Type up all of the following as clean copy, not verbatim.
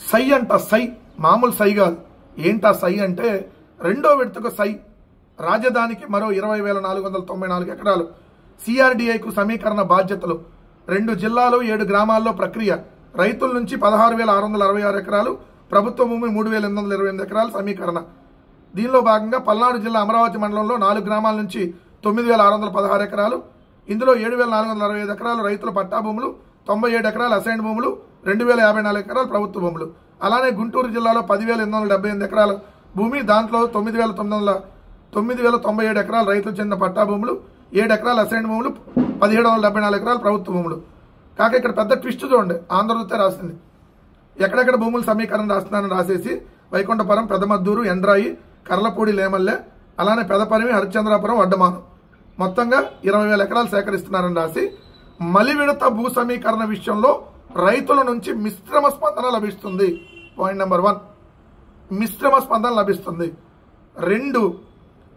సై అంట సై, మామూలు సై కాదు. ఏంటా సై అంటే రెండో విడతకు సై. రాజధానికి మరో 20,494 ఎకరాలు. సిఆర్డీఐకు సమీకరణ బాధ్యతలు. 2 జిల్లాలు 7 గ్రామాల్లో ప్రక్రియ. రైతుల నుంచి 16,666 ఎకరాలు, ప్రభుత్వ భూమి 3,828 ఎకరాలు సమీకరణ. దీనిలో భాగంగా పల్నాడు జిల్లా అమరావతి మండలంలో 4 గ్రామాల నుంచి 9,616 ఎకరాలు. ఇందులో 7,465 ఎకరాలు రైతుల పట్టా భూములు, 97 ఎకరాలు అసైన్ భూములు, 2,054 ఎకరాలు ప్రభుత్వ భూములు. అలానే గుంటూరు జిల్లాలో 10,878 ఎకరాల భూమి, దాంట్లో 9,097 ఎకరాలు రైతులు చెందిన పట్టా భూములు, 7 ఎకరాలు అసైన్ భూములు, 1,774 ఎకరాలు ప్రభుత్వ భూములు. కాక ఇక్కడ పెద్ద ట్విస్ట్ చూడండి, ఆంధ్రజ్యోతి రాస్తుంది. ఎక్కడెక్కడ భూముల సమీకరణ రాస్తున్నారని రాసేసి వైకుంఠపురం, పెదమద్దూరు, ఎండ్రాయి, కర్లపూడి, లేమల్లె, అలానే పెదపరిమి, హరిశ్చంద్రాపురం, వడ్డమానం మొత్తంగా 20,000 ఎకరాలు సేకరిస్తున్నారని రాసి మలి విడత భూ సమీకరణ విషయంలో రైతుల నుంచి మిశ్రమ స్పందన లభిస్తుంది. పాయింట్ నెంబర్ 1, మిశ్రమ స్పందన లభిస్తుంది. 2,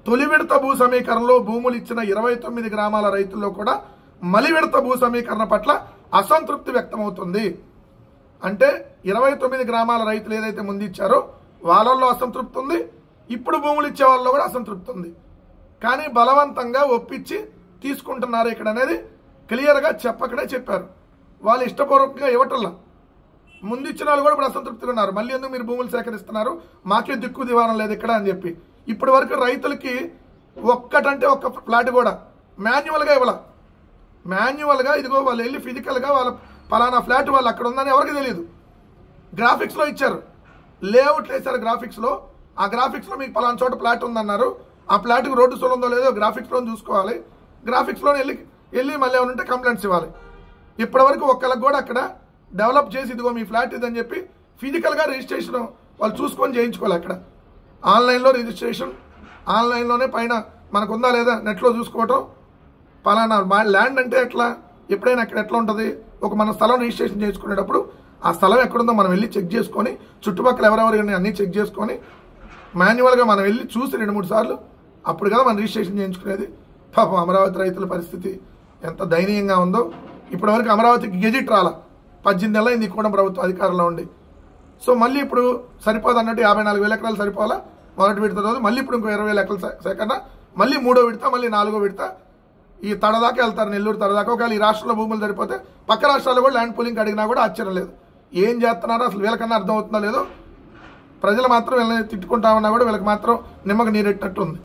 తొలి విడత భూ సమీకరణలో భూములు ఇచ్చిన 29 గ్రామాల రైతుల్లో కూడా మలి విడత భూ సమీకరణ పట్ల అసంతృప్తి వ్యక్తమవుతుంది. అంటే 29 గ్రామాల రైతులు ఏదైతే ముందు ఇచ్చారో వాళ్ళల్లో అసంతృప్తి ఉంది, ఇప్పుడు భూములు ఇచ్చే వాళ్ళలో కూడా అసంతృప్తి ఉంది. కానీ బలవంతంగా ఒప్పించి తీసుకుంటున్నారు ఇక్కడ అనేది క్లియర్గా చెప్పకనే చెప్పారు. వాళ్ళు ఇష్టపూర్వకంగా ఇవ్వటల్లా. ముందు ఇచ్చిన వాళ్ళు కూడా ఇప్పుడు అసంతృప్తిగా ఉన్నారు. మళ్ళీ ఎందుకు మీరు భూములు సేకరిస్తున్నారు, మాకే దిక్కు దివానం లేదు ఇక్కడ అని చెప్పి. ఇప్పటి వరకు రైతులకి ఒక్కటంటే ఒక్క ఫ్లాట్ కూడా మాన్యువల్గా ఇవ్వాల. మాన్యువల్గా ఇదిగో వాళ్ళు వెళ్ళి ఫిజికల్గా వాళ్ళ పలానా ఫ్లాట్ వాళ్ళు అక్కడ ఉందని ఎవరికి తెలియదు. గ్రాఫిక్స్లో ఇచ్చారు, లేఅవుట్లు వేశారు గ్రాఫిక్స్లో. ఆ గ్రాఫిక్స్లో మీకు పలానా చోట ఫ్లాట్ ఉందన్నారు. ఆ ఫ్లాట్కి రోడ్డు సొలందో లేదో గ్రాఫిక్స్లో చూసుకోవాలి. గ్రాఫిక్స్లో వెళ్ళి మళ్ళీ ఏమంటే కంప్లైంట్స్ ఇవ్వాలి. ఇప్పటి వరకు ఒక్కళ్ళకి కూడా అక్కడ డెవలప్ చేసి ఇదిగో మీ ఫ్లాట్ ఇదని చెప్పి ఫిజికల్గా రిజిస్ట్రేషన్ వాళ్ళు చూసుకొని చేయించుకోవాలి. అక్కడ ఆన్లైన్లో రిజిస్ట్రేషన్, ఆన్లైన్లోనే పైన మనకు ఉందా లేదా నెట్లో చూసుకోవటం. పలానా ల్యాండ్ అంటే ఎట్లా, ఎప్పుడైనా అక్కడ ఎట్లా ఉంటుంది, ఒక మన స్థలం రిజిస్ట్రేషన్ చేసుకునేటప్పుడు ఆ స్థలం ఎక్కడుందో మనం వెళ్ళి చెక్ చేసుకొని, చుట్టుపక్కల ఎవరెవరు అన్నీ చెక్ చేసుకొని మాన్యువల్గా మనం వెళ్ళి చూసి 2-3 సార్లు అప్పుడు కదా మనం రిజిస్ట్రేషన్ చేయించుకునేది. పాపం అమరావతి రైతుల పరిస్థితి ఎంత దయనీయంగా ఉందో. ఇప్పటి వరకు అమరావతికి గెజిట్ రాలా, 18 నెలలు అయింది కూడా ప్రభుత్వం అధికారంలో ఉండి. సో మళ్ళీ ఇప్పుడు సరిపోదు అన్నట్టు 54,000 ఎకరాలు సరిపోవాలా మొదటి విడత రోజు. మళ్ళీ ఇప్పుడు ఇంకో 20,000 ఎకరాలు సేకరణ, మళ్ళీ 3వ విడత, మళ్ళీ 4వ విడత. ఈ తడదాకా వెళ్తారు, నెల్లూరు తడదాకా. ఒకవేళ ఈ రాష్ట్రంలో భూములు సరిపోతే పక్క రాష్ట్రాల్లో కూడా ల్యాండ్ పూలింగ్ అడిగినా కూడా ఆశ్చర్యం లేదు. ఏం చేస్తున్నారో అసలు వీళ్ళకన్నా అర్థం అవుతుందో లేదో. ప్రజలు మాత్రం వీళ్ళని తిట్టుకుంటామన్నా కూడా వీళ్ళకి మాత్రం నిమ్మకు నీరెట్టినట్టు ఉంది.